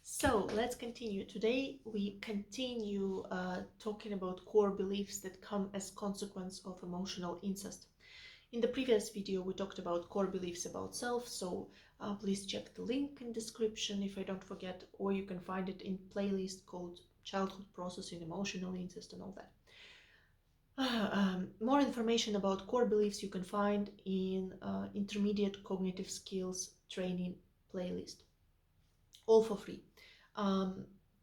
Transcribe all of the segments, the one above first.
So let's continue. Today we continue talking about core beliefs that come as consequence of emotional incest. In the previous video we talked about core beliefs about self, so please check the link in description if I don't forget, or you can find it in playlist called Childhood Processing Emotional Incest and all that. More information about core beliefs you can find in Intermediate Cognitive Skills Training playlist, all for free.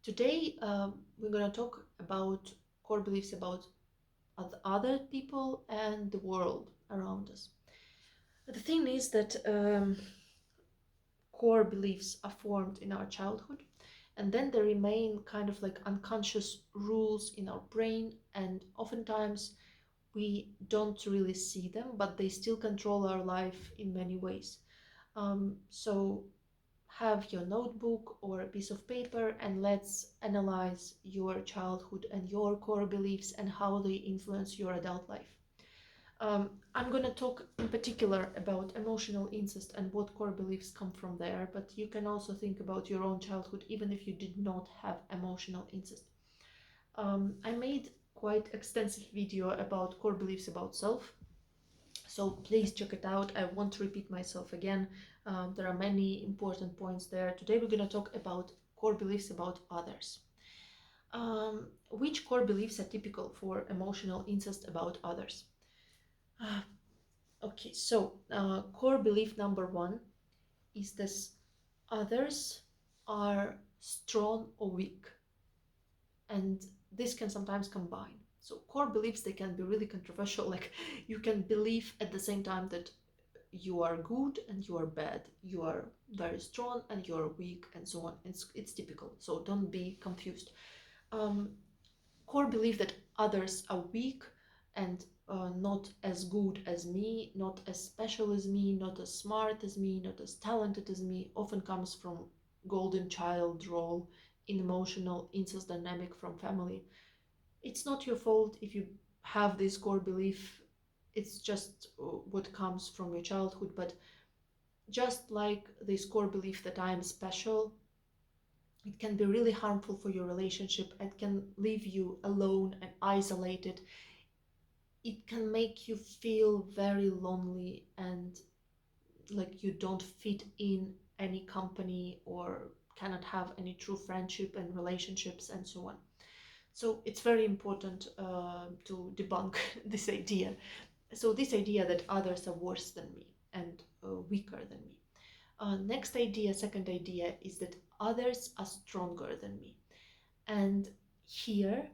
Today we're going to talk about core beliefs about other people and the world around us. The thing is that core beliefs are formed in our childhood, and then they remain kind of like unconscious rules in our brain, and oftentimes we don't really see them, but they still control our life in many ways. So have your notebook or a piece of paper and let's analyze your childhood and your core beliefs and how they influence your adult life. I'm going to talk in particular about emotional incest and what core beliefs come from there, but you can also think about your own childhood even if you did not have emotional incest. I made quite extensive video about core beliefs about self, so please check it out. I won't repeat myself again. There are many important points there. Today we're going to talk about core beliefs about others. Which core beliefs are typical for emotional incest about others? Okay, so core belief number one is this: others are strong or weak, and this can sometimes combine. So core beliefs, they can be really controversial. Like, you can believe at the same time that you are good and you are bad, you are very strong and you are weak, and so on. It's typical, so don't be confused. Core belief that others are weak and not as good as me, not as special as me, not as smart as me, not as talented as me, often comes from golden child role in emotional incest dynamic from family. It's not your fault if you have this core belief. It's just what comes from your childhood. But just like this core belief that I am special, it can be really harmful for your relationship. It can leave you alone and isolated. It can make you feel very lonely and like you don't fit in any company or cannot have any true friendship and relationships and so on. So it's very important to debunk this idea. So this idea that others are worse than me and weaker than me. Next idea, second idea, is that others are stronger than me. And here,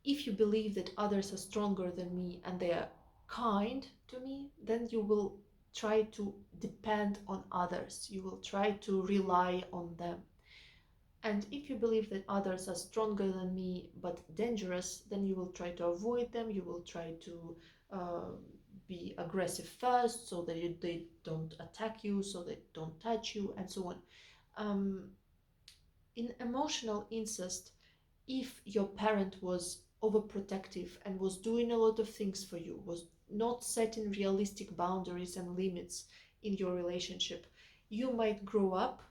if you believe that others are stronger than me and they are kind to me, then you will try to depend on others. You will try to rely on them. And if you believe that others are stronger than me but dangerous, then you will try to avoid them. You will try to be aggressive first so that they don't attack you, so they don't touch you, and so on. In emotional incest, if your parent was overprotective and was doing a lot of things for you, was not setting realistic boundaries and limits in your relationship, you might grow up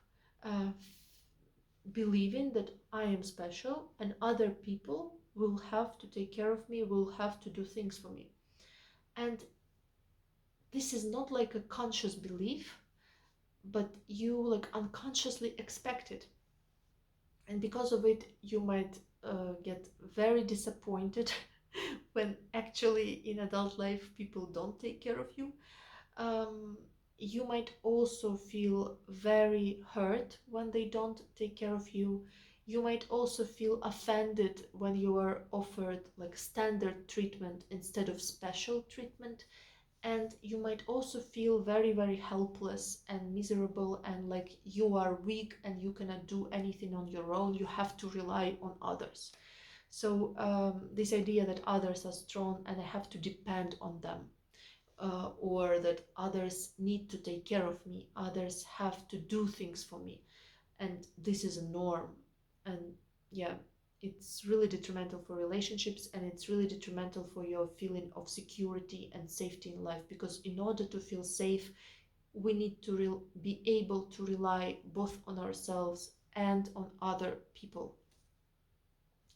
believing that I am special and other people will have to take care of me, will have to do things for me. And this is not like a conscious belief, but you like unconsciously expect it. And because of it, you might get very disappointed when actually in adult life people don't take care of you. You might also feel very hurt when they don't take care of you. You might also feel offended when you are offered like standard treatment instead of special treatment. And you might also feel very, very helpless and miserable and like you are weak and you cannot do anything on your own. You have to rely on others. So this idea that others are strong and I have to depend on them, or that others need to take care of me, others have to do things for me, and this is a norm. And yeah, it's really detrimental for relationships, and it's really detrimental for your feeling of security and safety in life, because in order to feel safe, we need to be able to rely both on ourselves and on other people.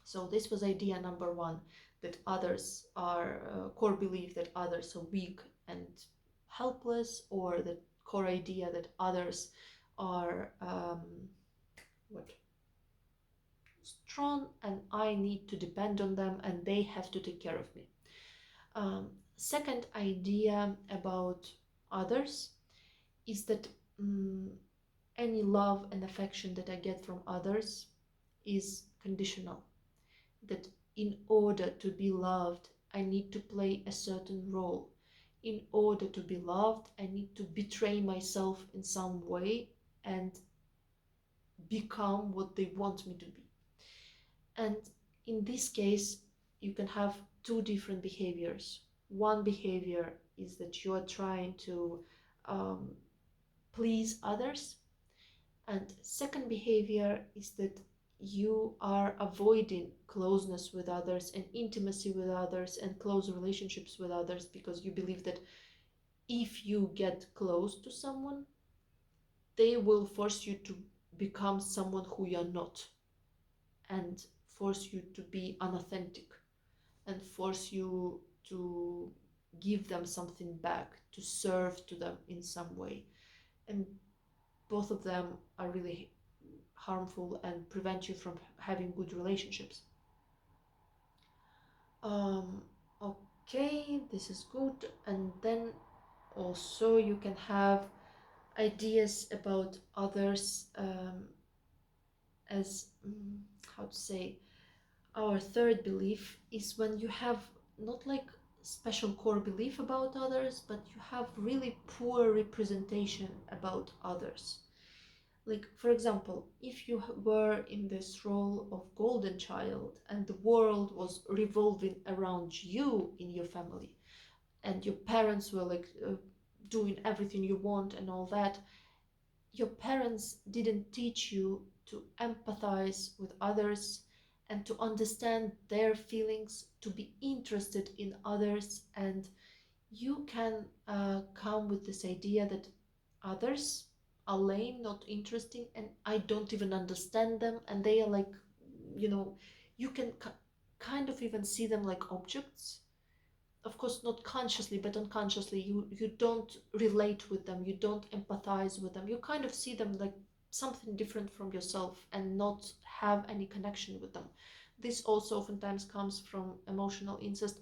So this was idea number one, that others are core belief that others are weak and helpless, or the core idea that others are what strong and I need to depend on them and they have to take care of me. Second idea about others is that any love and affection that I get from others is conditional. That in order to be loved, I need to play a certain role. In order to be loved, I need to betray myself in some way and become what they want me to be. And in this case, you can have two different behaviors. One behavior is that you are trying to um, please others, and second behavior is that you are avoiding closeness with others and intimacy with others and close relationships with others because you believe that if you get close to someone, they will force you to become someone who you're not, and force you to be unauthentic, and force you to give them something back, to serve to them in some way. And both of them are really harmful and prevent you from having good relationships. Um, okay, this is good. And then also you can have ideas about others as how to say, our third belief is when you have not like special core belief about others, but you have really poor representation about others. Like, for example, if you were in this role of golden child and the world was revolving around you in your family, and your parents were like doing everything you want and all that, your parents didn't teach you to empathize with others and to understand their feelings, to be interested in others, and you can come with this idea that others are lame, not interesting, and I don't even understand them, and they are like, you can kind of even see them like objects. Of course, not consciously, but unconsciously, you don't relate with them, you don't empathize with them, you kind of see them like something different from yourself and not have any connection with them. This also oftentimes comes from emotional incest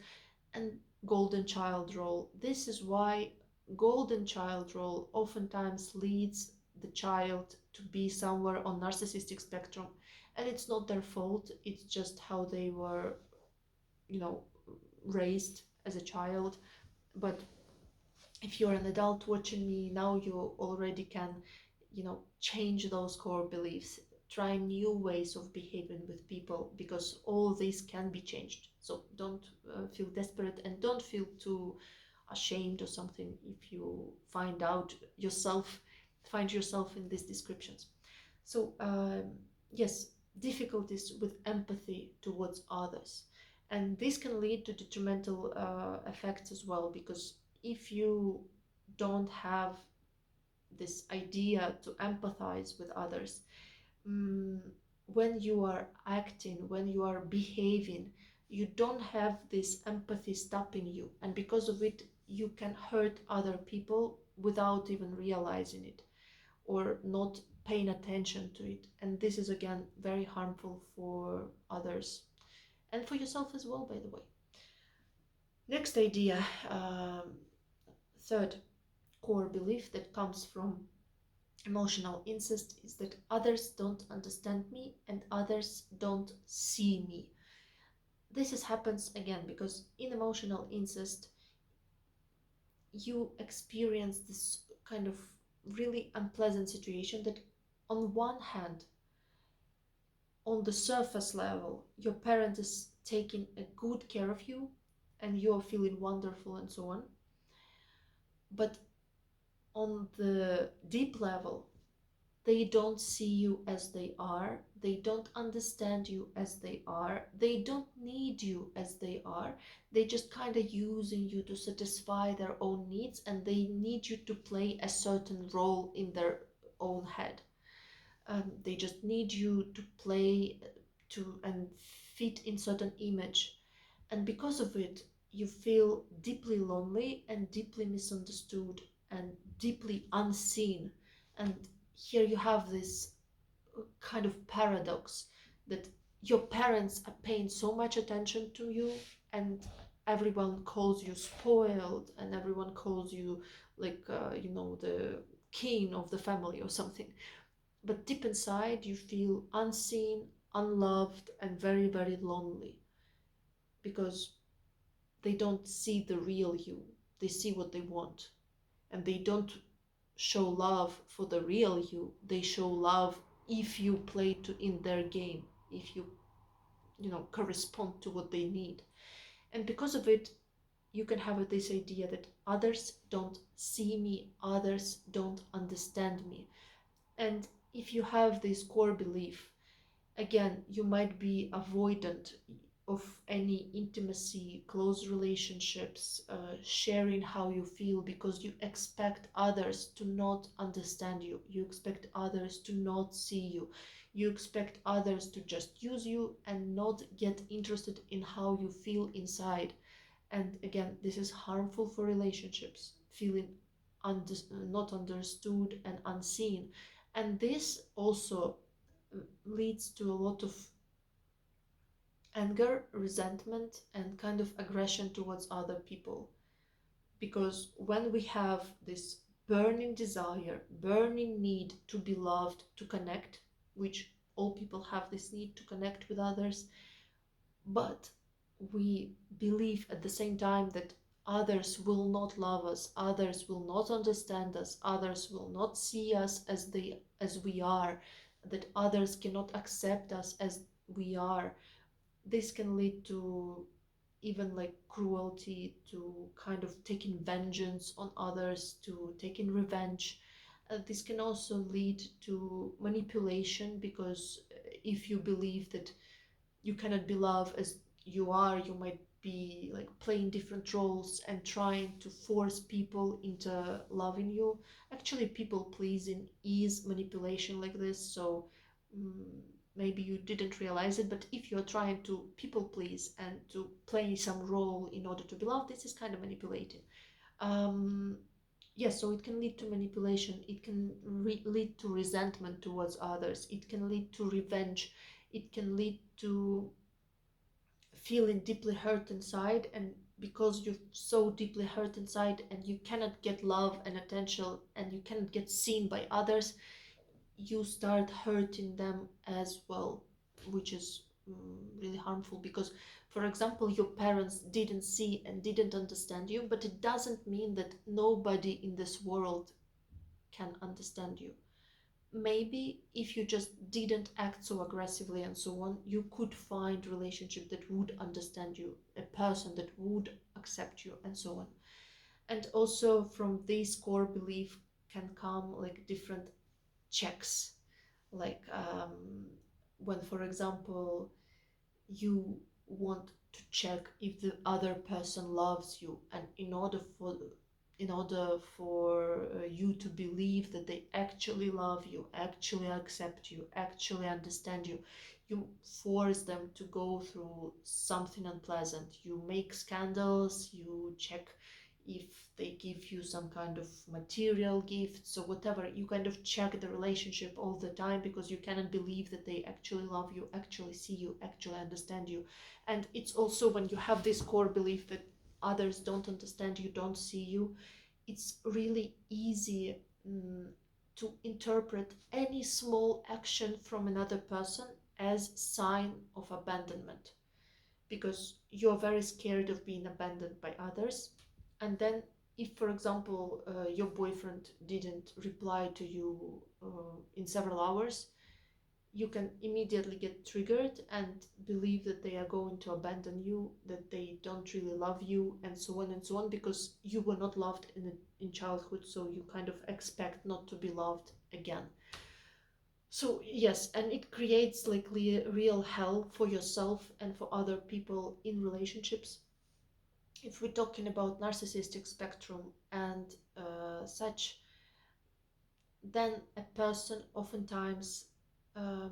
and golden child role. This is why golden child role oftentimes leads the child to be somewhere on narcissistic spectrum, and it's not their fault, it's just how they were, you know, raised as a child. But if you're an adult watching me now, you already can, change those core beliefs, try new ways of behaving with people, because all this can be changed. So don't feel desperate, and don't feel too ashamed or something if you find yourself in these descriptions. So yes, difficulties with empathy towards others, and this can lead to detrimental effects as well, because if you don't have this idea to empathize with others, when you are acting, when you are behaving, you don't have this empathy stopping you, and because of it you can hurt other people without even realizing it or not paying attention to it. And this is again very harmful for others and for yourself as well, by the way. Next idea, third core belief that comes from emotional incest, is that others don't understand me and others don't see me. This happens again because in emotional incest you experience this kind of really unpleasant situation that on one hand, on the surface level, your parent is taking a good care of you and you're feeling wonderful and so on. But on the deep level, they don't see you as they are, they don't understand you as they are, they don't need you as they are, they just kind of using you to satisfy their own needs, and they need you to play a certain role in their own head. They just need you to play to and fit in certain image, and because of it you feel deeply lonely and deeply misunderstood and deeply unseen. And here you have this kind of paradox that your parents are paying so much attention to you, and everyone calls you spoiled, and everyone calls you like the king of the family or something, but deep inside you feel unseen, unloved, and very, very lonely, because they don't see the real you. They see what they want, and they don't show love for the real you. They show love if you play to in their game, if you correspond to what they need. And because of it, you can have this idea that others don't see me, others don't understand me. And if you have this core belief, again, you might be avoidant of any intimacy, close relationships, sharing how you feel, because you expect others to not understand you. You expect others to not see you. You expect others to just use you and not get interested in how you feel inside. And again, this is harmful for relationships, feeling not understood and unseen. And this also leads to a lot of anger, resentment, and kind of aggression towards other people. Because when we have this burning desire, burning need to be loved, to connect, which all people have this need to connect with others, but we believe at the same time that others will not love us, others will not understand us, others will not see us as we are, that others cannot accept us as we are. This can lead to even like cruelty, to kind of taking vengeance on others, to taking revenge. This can also lead to manipulation, because if you believe that you cannot be loved as you are, you might be like playing different roles and trying to force people into loving you. Actually, people pleasing is manipulation like this, so mm, maybe you didn't realize it, but if you're trying to people please and to play some role in order to be loved, this is kind of manipulating. um yes, so it can lead to manipulation, it can lead to resentment towards others, it can lead to revenge, it can lead to feeling deeply hurt inside. And because you're so deeply hurt inside and you cannot get love and attention and you cannot get seen by others, you start hurting them as well, which is really harmful. Because, for example, your parents didn't see and didn't understand you, but it doesn't mean that nobody in this world can understand you. Maybe if you just didn't act so aggressively and so on, you could find relationship that would understand you, a person that would accept you, and so on. And also from this core belief can come like different checks, like when, for example, you want to check if the other person loves you, and in order for you to believe that they actually love you, actually accept you, actually understand you, you force them to go through something unpleasant. You make scandals, you check if they give you some kind of material gifts or whatever. You kind of check the relationship all the time, because you cannot believe that they actually love you, actually see you, actually understand you. And it's also when you have this core belief that others don't understand you, don't see you, it's really easy to interpret any small action from another person as sign of abandonment, because you're very scared of being abandoned by others. And then if, for example, your boyfriend didn't reply to you in several hours, you can immediately get triggered and believe that they are going to abandon you, that they don't really love you, and so on and so on, because you were not loved in childhood, so you kind of expect not to be loved again. So yes, and it creates like real hell for yourself and for other people in relationships. If we're talking about narcissistic spectrum and such, then a person oftentimes um,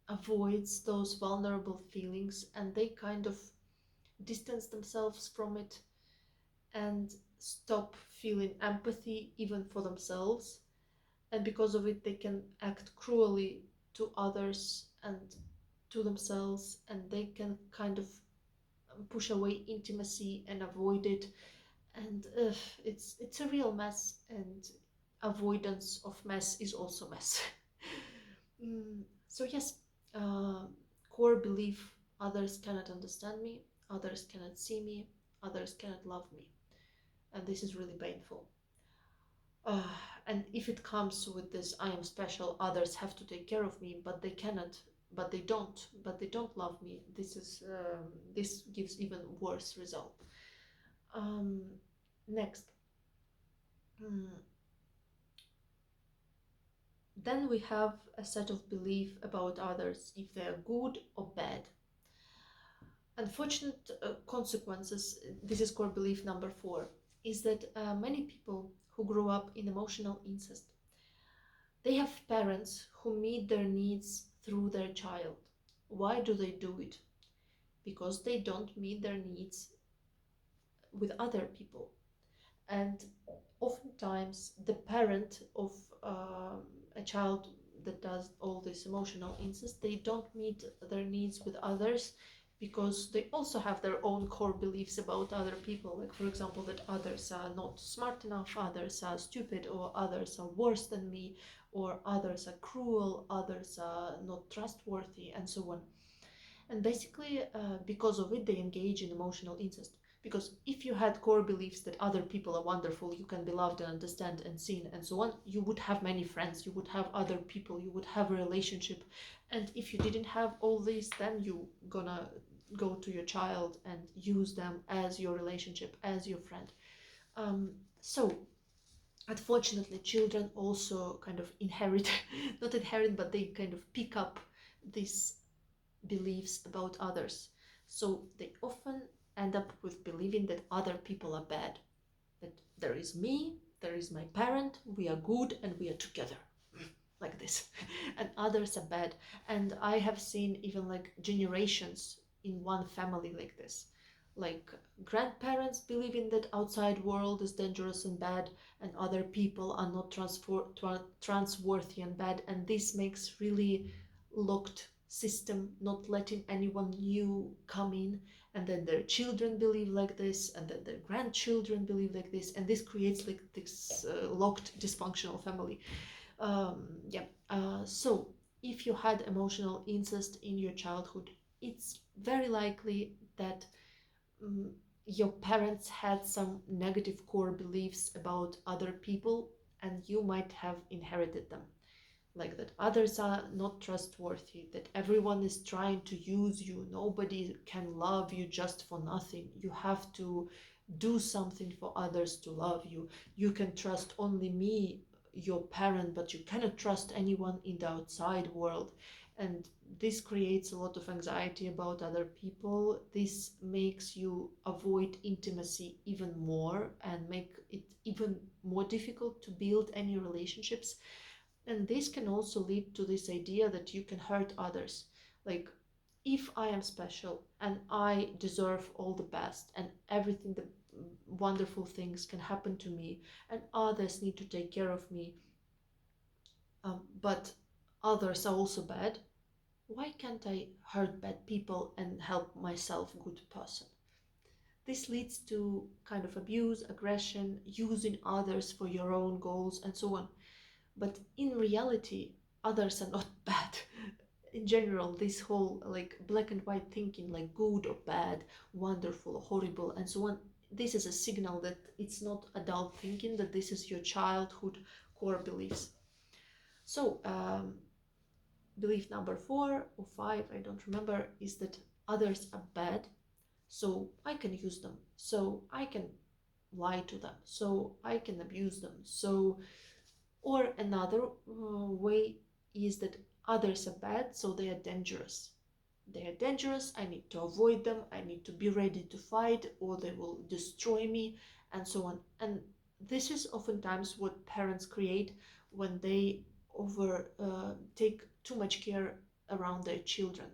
avoids those vulnerable feelings, and they kind of distance themselves from it and stop feeling empathy even for themselves. And because of it, they can act cruelly to others and to themselves, and they can kind of push away intimacy and avoid it. And it's a real mess, and avoidance of mess is also mess. So yes, uh, core belief: others cannot understand me, others cannot see me, others cannot love me, and this is really painful. uh, and if it comes with this I am special, others have to take care of me, but they cannot, but they don't love me, this gives even worse result. um, Next, mm, then we have a set of belief about others, if they are good or bad. Unfortunate consequences, this is core belief number 4, is that many people who grow up in emotional incest, they have parents who meet their needs through their child. Why do they do it? Because they don't meet their needs with other people. And oftentimes, the parent of a child that does all this emotional incest, they don't meet their needs with others because they also have their own core beliefs about other people. Like, for example, that others are not smart enough, others are stupid, or others are worse than me, or others are cruel, others are not trustworthy, and so on. And basically, because of it, they engage in emotional incest. Because if you had core beliefs that other people are wonderful, you can be loved and understand and seen and so on, you would have many friends, you would have other people, you would have a relationship. And if you didn't have all these, then you gonna go to your child and use them as your relationship, as your friend. So unfortunately, children also kind of inherit, not inherit, but they kind of pick up this beliefs about others. So they often end up with believing that other people are bad, that there is me, there is my parent, we are good and we are together, like this, and others are bad. And I have seen even like generations in one family like this, like grandparents believing that outside world is dangerous and bad, and other people are not transworthy and bad, and this makes really locked system, not letting anyone new come in. And then their children believe like this, and then their grandchildren believe like this, and this creates like this locked dysfunctional family. Yeah. So if you had emotional incest in your childhood, it's very likely that um, your parents had some negative core beliefs about other people, and you might have inherited them. Like that others are not trustworthy, that everyone is trying to use you, nobody can love you just for nothing, you have to do something for others to love you, you can trust only me, your parent, but you cannot trust anyone in the outside world. And this creates a lot of anxiety about other people. This makes you avoid intimacy even more and make it even more difficult to build any relationships. And this can also lead to this idea that you can hurt others. Like, if I am special and I deserve all the best and everything, the wonderful things can happen to me, and others need to take care of me, but others are also bad, why can't I hurt bad people and help myself good person? This leads to kind of abuse, aggression, using others for your own goals, and so on. But in reality, others are not bad. In general, this whole like black and white thinking, like good or bad, wonderful or horrible, and so on, this is a signal that it's not adult thinking, that this is your childhood core beliefs. So belief number 4 or 5, I don't remember, is that others are bad, so I can use them, so I can lie to them, so I can abuse them. So, or another way is that others are bad, so they are dangerous. They are dangerous, I need to avoid them, I need to be ready to fight, or they will destroy me, and so on. And this is oftentimes what parents create when they over take too much care around their children.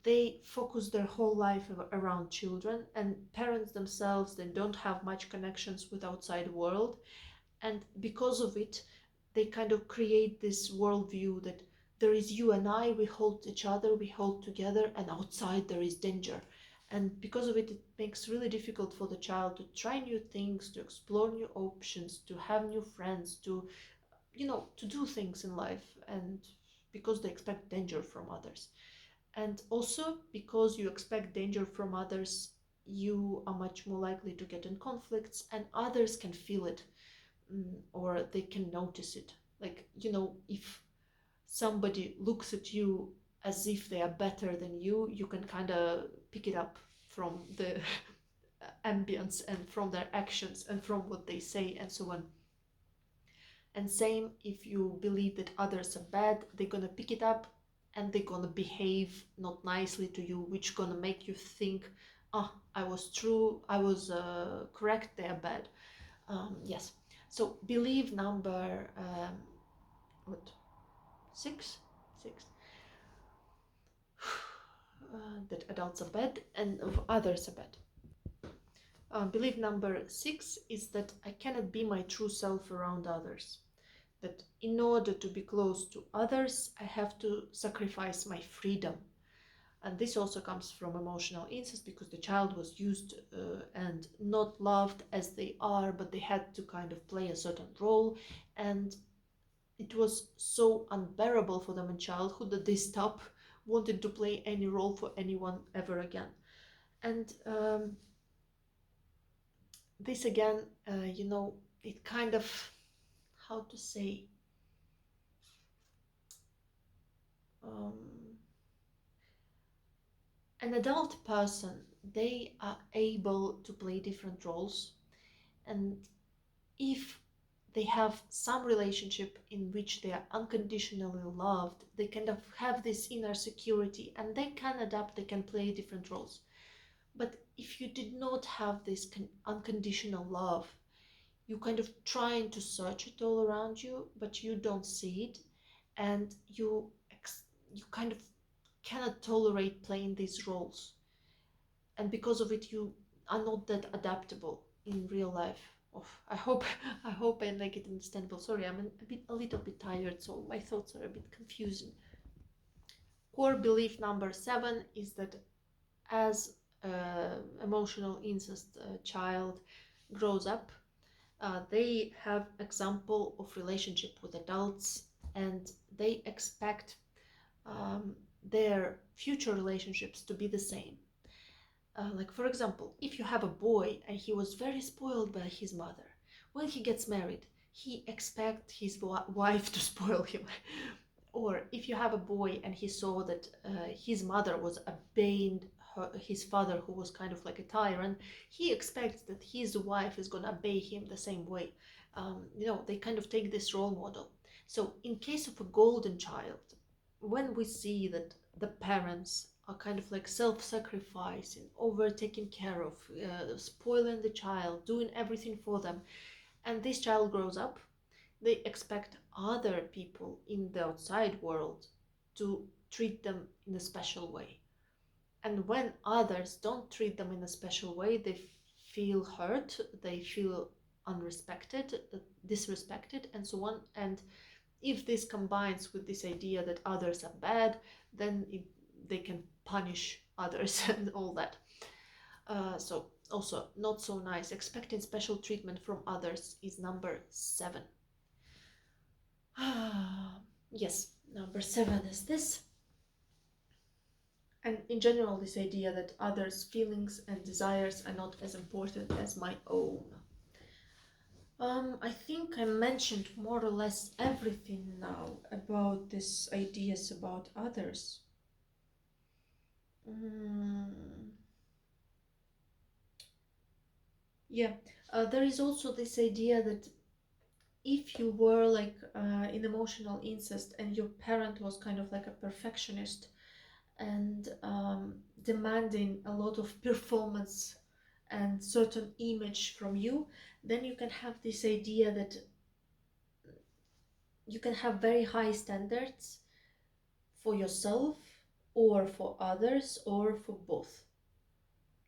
They focus their whole life around children, and parents themselves, they don't have much connections with outside world, and because of it they kind of create this worldview that there is you and I, we hold each other, we hold together, and outside there is danger. And because of it, it makes really difficult for the child to try new things, to explore new options, to have new friends, to, to do things in life, and because they expect danger from others. And also because you expect danger from others, you are much more likely to get in conflicts, and others can feel it, or they can notice it. Like, if somebody looks at you as if they are better than you can kind of pick it up from the ambience and from their actions and from what they say and so on. And same, if you believe that others are bad, they're gonna pick it up and they're gonna behave not nicely to you, which gonna make you think, ah, I was true, I was correct, they are bad. Yes. So belief number what, six, six, that adults are bad and others are bad. Belief number 6 is that I cannot be my true self around others. That in order to be close to others, I have to sacrifice my freedom. And this also comes from emotional incest, because the child was used and not loved as they are, but they had to kind of play a certain role. And it was so unbearable for them in childhood that they stopped wanting to play any role for anyone ever again. And this again, it kind of, how to say, um, an adult person, they are able to play different roles. And if they have some relationship in which they are unconditionally loved, they kind of have this inner security and they can adapt, they can play different roles. But if you did not have this unconditional love, you kind of trying to search it all around you, but you don't see it, and you kind of cannot tolerate playing these roles, and because of it you are not that adaptable in real life. Oh, I hope I hope I make it understandable. Sorry, I'm a little bit tired, so my thoughts are a bit confusing. Core belief number 7 is that as emotional incest child grows up, they have example of relationship with adults, and they expect their future relationships to be the same. Like, for example, if you have a boy and he was very spoiled by his mother, when he gets married, he expects his wife to spoil him. Or if you have a boy and he saw that his mother was obeying his father, who was kind of like a tyrant, he expects that his wife is going to obey him the same way. They kind of take this role model. So in case of a golden child, when we see that the parents are kind of like self-sacrificing, over taking care of, spoiling the child, doing everything for them, and this child grows up, they expect other people in the outside world to treat them in a special way. And when others don't treat them in a special way, they feel hurt, they feel unrespected, disrespected, and so on. And if this combines with this idea that others are bad, then they can punish others and all that. So also not so nice. Expecting special treatment from others is number 7. Yes, number 7 is this. And in general, this idea that others' feelings and desires are not as important as my own. I think I mentioned more or less everything now about these ideas about others. Yeah, there is also this idea that if you were like in emotional incest and your parent was kind of like a perfectionist and demanding a lot of performance and certain image from you, then you can have this idea that you can have very high standards for yourself or for others or for both.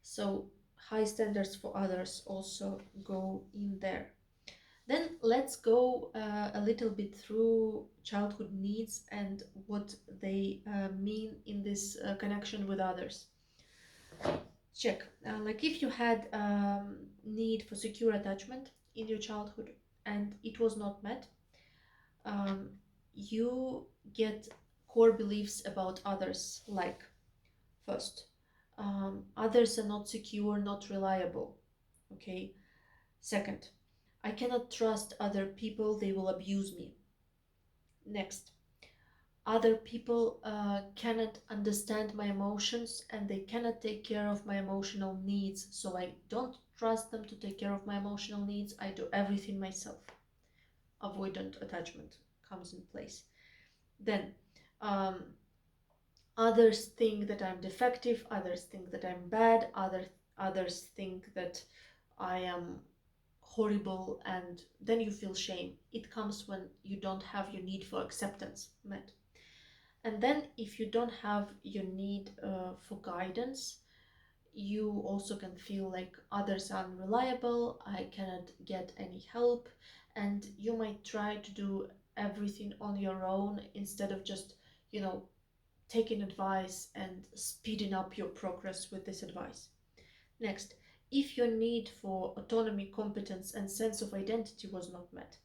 So high standards for others also go in there. Then let's go a little bit through childhood needs and what they mean in this connection with others. Check. Like if you had need for secure attachment in your childhood and it was not met, um, you get core beliefs about others, like first, others are not secure, not reliable. Okay. Second, I cannot trust other people, they will abuse me. Next, other people cannot understand my emotions and they cannot take care of my emotional needs, so I don't trust them to take care of my emotional needs. I do everything myself. Avoidant attachment comes in place. Then um, others think that I'm defective, others think that I'm bad, others think that I am horrible, and then you feel shame. It comes when you don't have your need for acceptance met. And then if you don't have your need for guidance, you also can feel like others are unreliable, I cannot get any help, and you might try to do everything on your own instead of just, you know, taking advice and speeding up your progress with this advice. Next, if your need for autonomy, competence, and sense of identity was not met,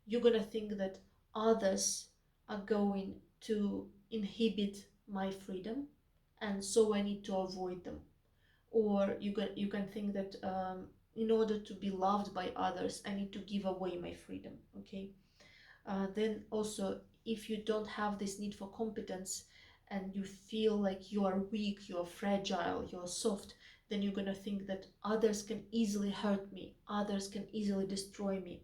you're gonna think that others are going to inhibit my freedom, and so I need to avoid them. Or you can think that in order to be loved by others, I need to give away my freedom. Okay. Then also, if you don't have this need for competence and you feel like you are weak, you are fragile, you are soft, then you're gonna think that others can easily hurt me, others can easily destroy me.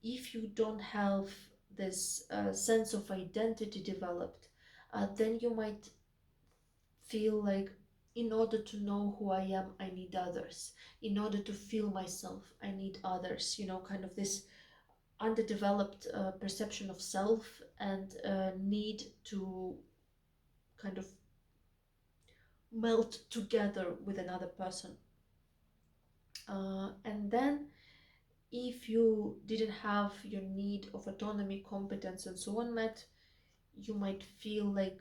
If you don't have this sense of identity developed, then you might feel like in order to know who I am, I need others. In order to feel myself, I need others. You know, kind of this underdeveloped perception of self and need to kind of melt together with another person. And then if you didn't have your need of autonomy, competence, and so on met, you might feel like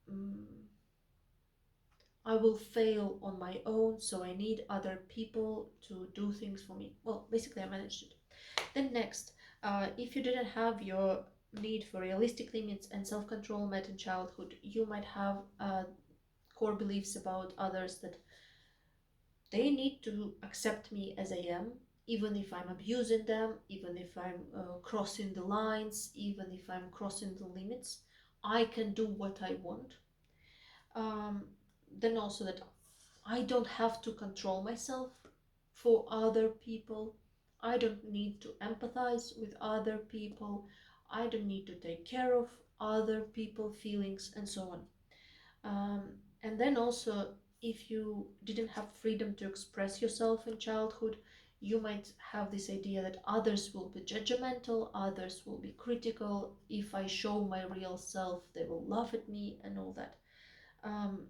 mm, I will fail on my own, so I need other people to do things for me. Well, basically, I managed it. Then next, if you didn't have your need for realistic limits and self-control met in childhood, you might have core beliefs about others that they need to accept me as I am, even if I'm abusing them, even if I'm crossing the lines, even if I'm crossing the limits. I can do what I want. Um, then also that I don't have to control myself for other people. I don't need to empathize with other people. I don't need to take care of other people's feelings and so on. And then also, if you didn't have freedom to express yourself in childhood, you might have this idea that others will be judgmental, others will be critical. If I show my real self, they will laugh at me and all that. Um,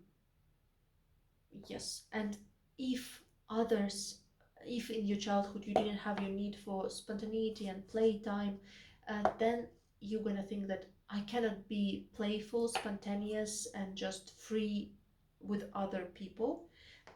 Yes, and if others, if in your childhood you didn't have your need for spontaneity and playtime, then you're gonna think that I cannot be playful, spontaneous, and just free with other people.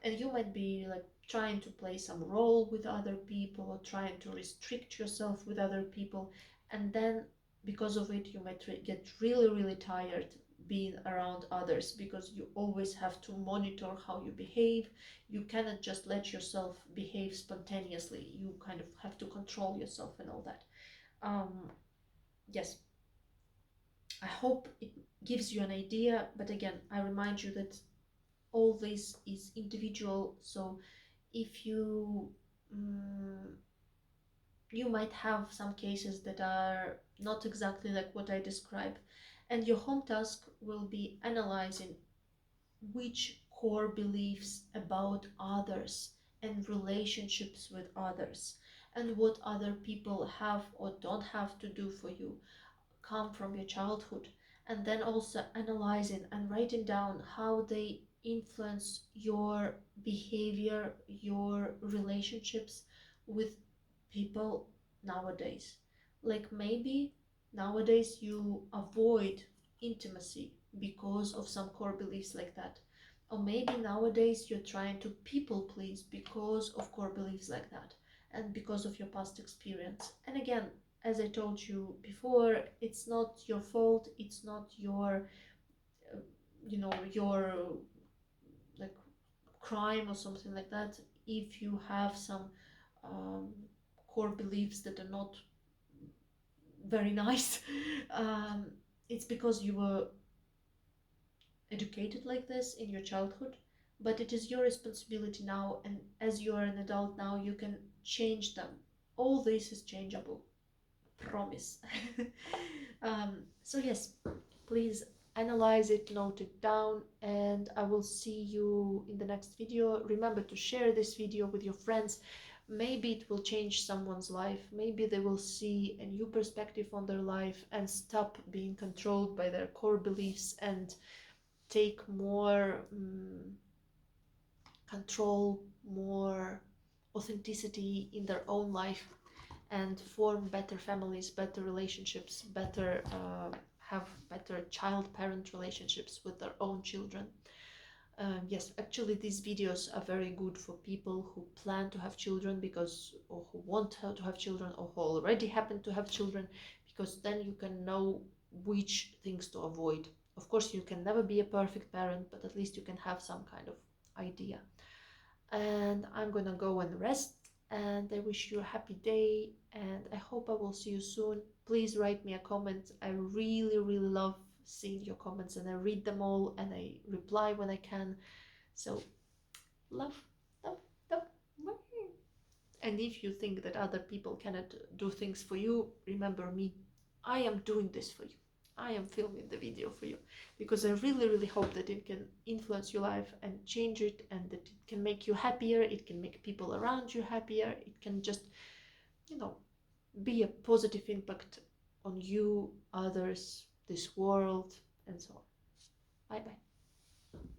And you might be like trying to play some role with other people or trying to restrict yourself with other people. And then because of it, you might get really, really tired being around others because you always have to monitor how you behave. You cannot just let yourself behave spontaneously. You kind of have to control yourself and all that. Yes, I hope it gives you an idea, but again, I remind you that all this is individual. So if you might have some cases that are not exactly like what I described, and your home task will be analyzing which core beliefs about others and relationships with others and what other people have or don't have to do for you come from your childhood, and then also analyzing and writing down how they influence your behavior, your relationships with people nowadays. Like maybe nowadays you avoid intimacy because of some core beliefs like that. Or maybe nowadays you're trying to people please because of core beliefs like that and because of your past experience. And again, as I told you before, it's not your fault, it's not your, uh, your like crime or something like that if you have some um, core beliefs that are not very nice. um, it's because you were educated like this in your childhood, but it is your responsibility now, and as you are an adult now, you can change them. All this is changeable, promise. So yes, please analyze it, note it down, and I will see you in the next video. Remember to share this video with your friends. Maybe it will change someone's life. Maybe they will see a new perspective on their life and stop being controlled by their core beliefs and take more control, more authenticity in their own life, and form better families, better relationships, better have better child-parent relationships with their own children. Yes, actually these videos are very good for people who plan to have children because, or who want to have children, or who already happen to have children, because then you can know which things to avoid. Of course, you can never be a perfect parent, but at least you can have some kind of idea. And I'm gonna go and rest, and I wish you a happy day, and I hope I will see you soon. Please write me a comment. I really, really love seeing your comments, and I read them all and I reply when I can. So love, love, love. And if you think that other people cannot do things for you, remember me. I am doing this for you. I am filming the video for you because I really, really hope that it can influence your life and change it, and that it can make you happier. It can make people around you happier. It can just, be a positive impact on you, others, this world, and so on. Bye bye.